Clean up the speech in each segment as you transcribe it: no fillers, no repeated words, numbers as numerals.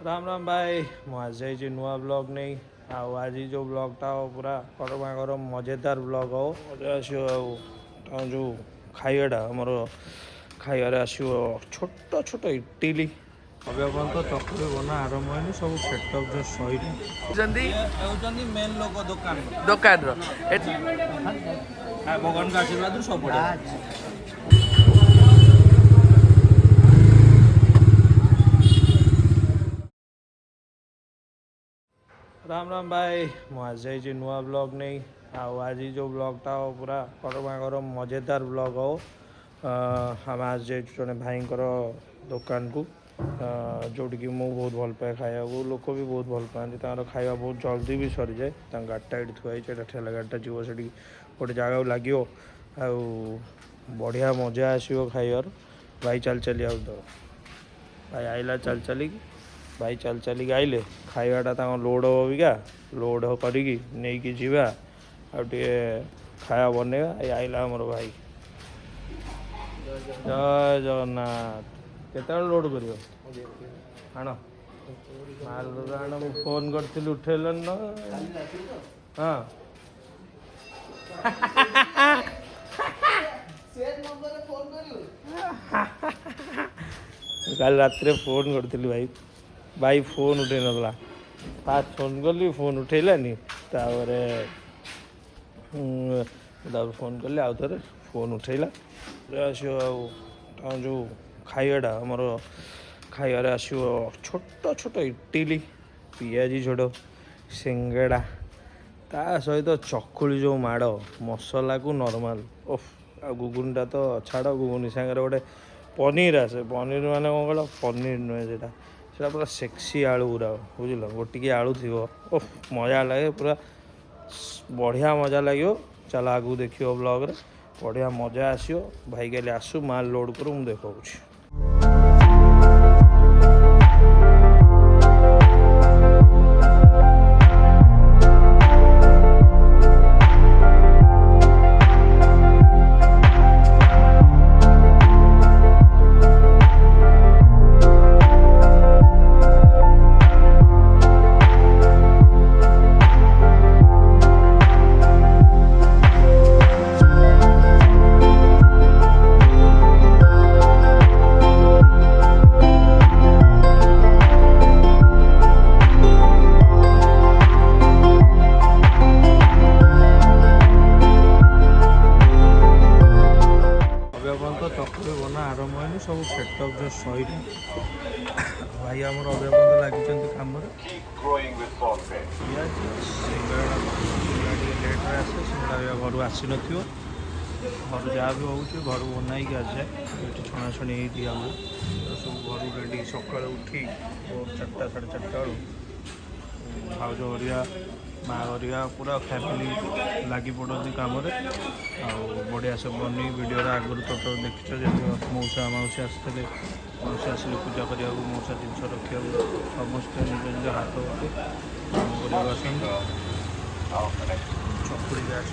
राम राम भाई मुझे नुआ ब्लॉग नहीं आज जो ब्लॉगटा पूरा गरमा गरम मजेदार ब्लॉग हो आसो जो खाइबाटा आमर खाइबार आसो छोट छोट इटिली अव्यपन तो चकुरी बना आरंभ होनी सब सेटअप जो सही मेन लोक दुकान दुकान भगवान का आशीर्वाद सब राम राम भाई मुझे नुआ ब्लॉग नहीं आज जो ब्लॉगटा पूरा गरमा गरम मजेदार ब्लॉग हो आम आज जड़े भाई दुकान को जोटिकी मु बहुत भल पाए खाया लोक भी बहुत भल पाती खाଇବା बहुत जल्दी भी सरी जाए गाड़ीटा ये थुआई ठेला गाड़ीटा जीव से गोटे जगह लगे बढ़िया मजा आसो खाइबार भाई चल चली तो भाई आइला चल चलिकी भाई चल चलिकी आइले खाइबाटा लोड हम बिका लोड करिकी नहीं जीवा आगे खाया बनवा ये आइला आमर भाई जय जगन्नाथ केत लोड कर आण माल आण फोन करी उठेलन हाँ कल रात फोन करी भाई भाई फोन उठे ना फास्ट फोन कली फोन उठेलानी फोन कली आउ थे फोन उठेला आसो जो खाइबाटा आमर खाइबार आसो छोट छोट इटिली पियाजी झोड़ सिंगड़ा ता सहित चकुली जो माड़ मसला को नॉर्मल ओफ गुगुनिटा तो छाड़ गुगुनी सागर गोटे पनीर आसे पनीर माने कौन कह पनीर नुहे से पूरा सेक्सी आलू गुरा बुझल गोटिकी आलू थी ओफ मजा लगे पूरा बढ़िया मजा लगे चल आगू देखियो ब्लॉग रे बढ़िया मजा आसो भाई कहले आसू माल लोड करू मुझे देखा चकुरी बना आरंभ होनी सब सेटअप जो सही भाई आमर अव्यपन लगी कम लेट्रे आसे सिंगड़ा घर आसी न घर जहाँ भी हो घर बनाई आसे ये छणाछणी आम सब घर रेडी सका उठी 4टा 4:30 बेलू भाज हरिया माँ हरिया पूरा फैमिली लगी पड़ती कम बढ़िया सब बनी वीडियो आगुरी तो देखिछ जब मौसा मौसी आसते मौसी आसिले पूजा करने मौसा जिन रखा समस्ते निज निज हाथ चकुड़ी गैस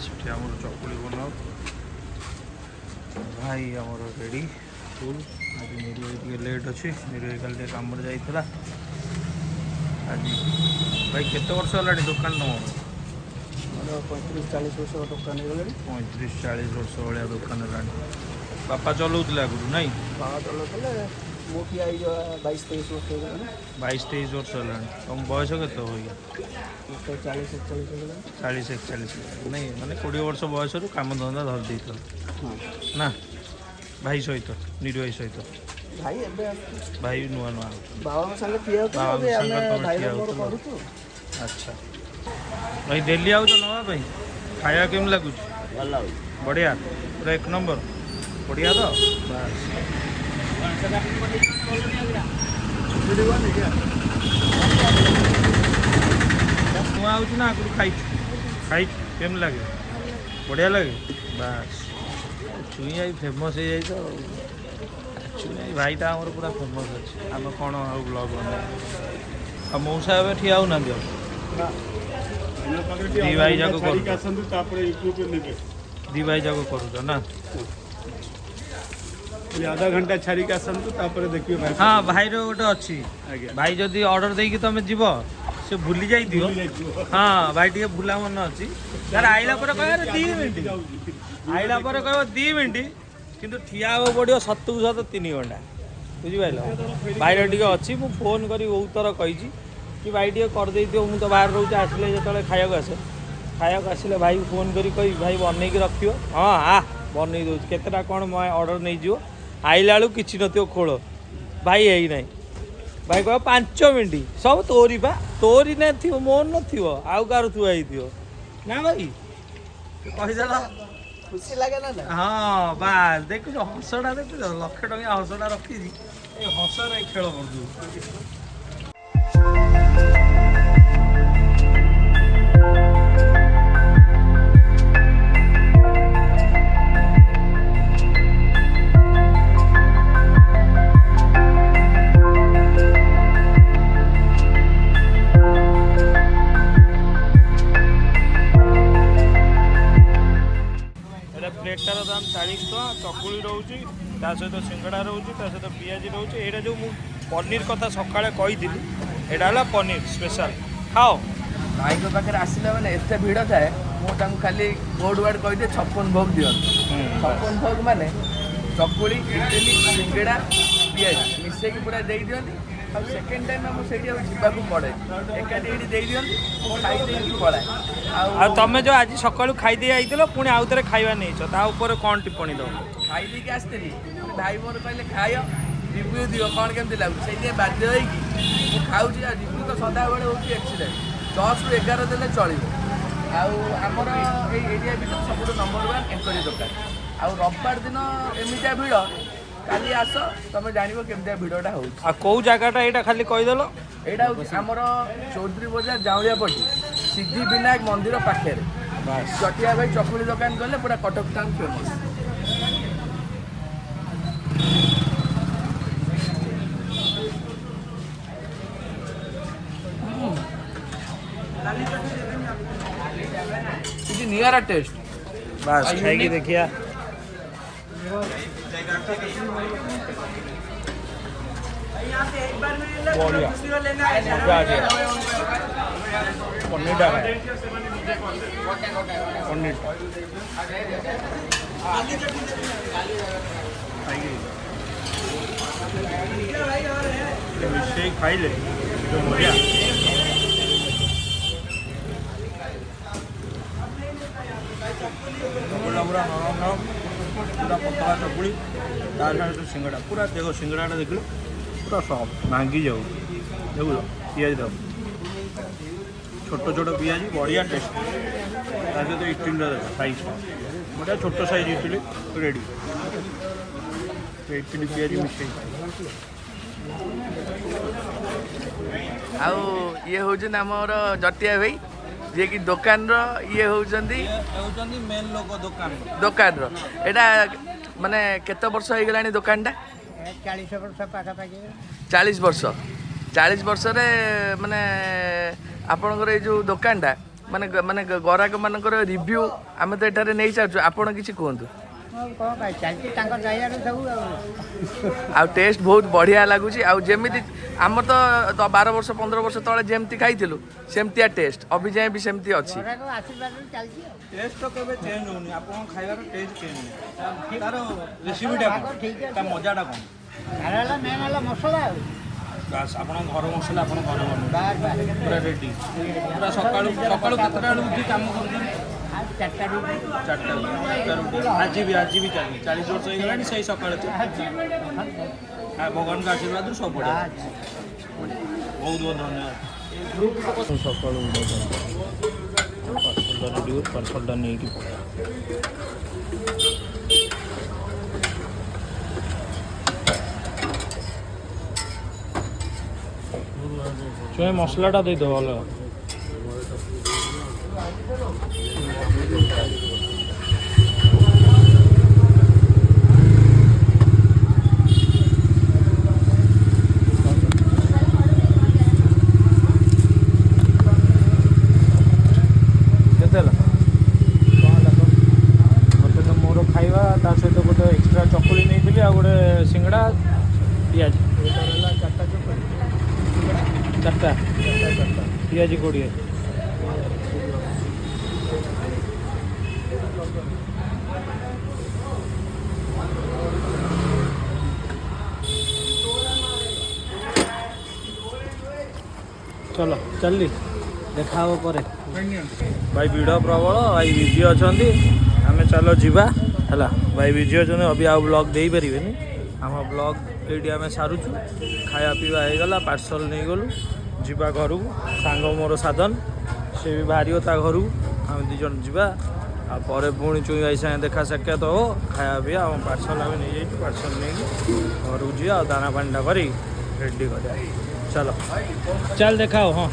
से आम चकुड़ी बनाओ भाई आमर रेडी फुल आज निरु लेट अच्छी निरु कल कम जाइला आज भाई केते वर्ष है दुकान तुम 35-40 वर्ष दुकान 35-40 वर्ष भाया दुकान है बापा चलाऊे आगुरी नहीं बाबा चलाते मोटी आई 22-23 वर्ष 22-23 वर्ष है तुम बयस के 40-41 नहीं माने 20 वर्ष बयस कम धंदा धरी दे ना भाई सहित निरु भाई सहित भाई नुआ नुआ अच्छा भाई डेली आउ तो नवा भाई खाया केम लगुच बढ़िया पूरा 1 नंबर बढ़िया तो बस नुआ आउच ना आगुरी खाई केम लगे बढ़िया लगे बस चुई आई फेमस हो जाए एक्चुअली भाईटा आमर पूरा फेमस अच्छे आम कौन ब्लॉग बना मौसा ए ठिया होना दी भाई जाक दी भाई जाक कर ना आधा घंटा छाड़िक आसतु देखिए भाई हाँ भाई गोटे अच्छी आज्ञा भाई जदि ऑर्डर देकी तुम जीव से भूली जाइदियो हाँ भाई टे भूला मन अच्छी यार आइला पर कह 2 मिनिट आइला पर कह 2 मिनिट किंतु ठिया हो पड़ो 7 घंटा बुझिपार भाई टे अच्छी मु फोन करी बहुत थर कही कि भाई टे करदे दियो मु तो बाहर रोचे आसिले जो खाया आसे खाया आसिले भाई फोन करी कही भाई बनईक रखियो हाँ हाँ बनई दौर केतेटा कौन ऑर्डर नहीं जीव आइला बेलू कि न खोल भाई यही ना भाई कह 5 मिनिट सब तोरी पा तोरी ना थी मोर न आउ कार थुआई ना भाई कहीदेल खुशी लगे ना हाँ बास देखु हसटा देखु 1 लाख टंका हसटा रखी हसरे खेल कर प्लेटार दाम 40 टका चकुली रोचे सहित सिंगड़ा रोचे सहित पियाजी रोचे यहाँ जो मु पनीर कथा सकाଳେ कही यहाँ पनीर स्पेशल खाओ भाई को पाखे आसला बेले एत भिड़ थाए मुझे खाली कोड वार्ड कहीदे 56 भोग दिखती 56 भोग माने चकुली इडली सिंगड़ा पियाज मिसेक पूरा दे दिखती और सेकेंड टाइम मुझे जावाक पड़े एकाठी ये दे दिखती खाई पलाए तुम जो आज सका खाई आई पुणी आउ थे खावा नहीं कौन टिप्पणी दो खाई देकी आसती भाई मोर कहले खाओ रिव्यू दियो कौन केमती लगुच से बाध्य होगी खाऊँ रिव्यू तो सदाबे हो एक्सीडेंट 10 ରୁ 11 देले चलो आमर एरिया भर सब नंबर 1 एंकरी दुकान आउ रविवार दिन एमितिया भिड़ काली आस तुम जान केमती भिड़टा हो कौ जगटा यहाँ खाली कहीदेल यहाँ हूँ आमर चौधरी बजार जाऊलिया पटी सिद्धि विनायक मंदिर पाखे चटिया भाई चकुली दुकान गले पूरा कटक टाउन फेमस नियरा टेस्ट बस खाई देखिया पनीर खाइले जो मजा पूरा नरम नरम पूरा पतला चकुड़ी तो सिंगड़ा पूरा देखो सिंगड़ाटा देख पूरा सॉफ्ट भांगी जाऊ देख पिज देख छोट छोट पिज बढ़िया टेस्ट तो इडली देख साइज बढ़िया छोट साइज इडली रेडी इडली पिज मिसे आउ ये हूँ आमर जटिया भाई जे कि दुकान ये होउचंदी मेन लोक दुकान एटा माने केते वर्ष हो गलानी दुकानटा 40 वर्ष पाखापाखि 40 वर्ष 40 वर्ष रे माने आपनकर ए जो दुकानटा माने माने ग्राहक मानकर रिव्यू आमे तो एटारे नै चाहछु आपण किछि कहंतु आ टेस्ट बहुत बढ़िया लगुच आमि आम तो 12 वर्ष 15 वर्ष तले जमती खाई सेमतिया टेस्ट अभी जाए भी सेमती अच्छी टेस्ट तो केबे चेंज होनी आपन खाइबार टेस्ट चेंज होनी तार रेसिपीटा मजाटा कोन हराला मेन वाला मसला बस आपन घर मसला आपन घर बन पूरा रेडी पूरा सकाळू सकाळू केतटा उठी काम करदी 4टा रुटी आज भी चाहिए 40 वर्ष हो गलानी सही सकाळे हाँ भगवान का आशीर्वाद सब बढ़िया बहुत बहुत धन्यवाद सकाळू पार्सलटा रेडी पार्सलटा नहीं चुए मसलाटा दे दो भल मोर खाଇବା ता सहित गोटे एक्स्ट्रा चकुली नहीं गोटे चार्टा पियाजी 20 चलो चलली देखा हो पर भाई भिड़ प्रबल भाई बिजी अच्छा आम चलो जीवा है भाई बिजी अच्छा अभी आ ब्लॉग दे पारे आम ब्लॉग ये आम सारुचु खाया पीवा होगला पार्सल नहीं गलु जीवा घर को सांग मोर साधन सी भी बाहर घर को आम दीज जा पुणी चुई भाई सागे देखा साक्षात हो खाया पीवा आम पार्सल आम नहीं जाइए पार्सल नहीं घर को जी दाना पानी कर रेडी कर चलो चल देखाओ हाँ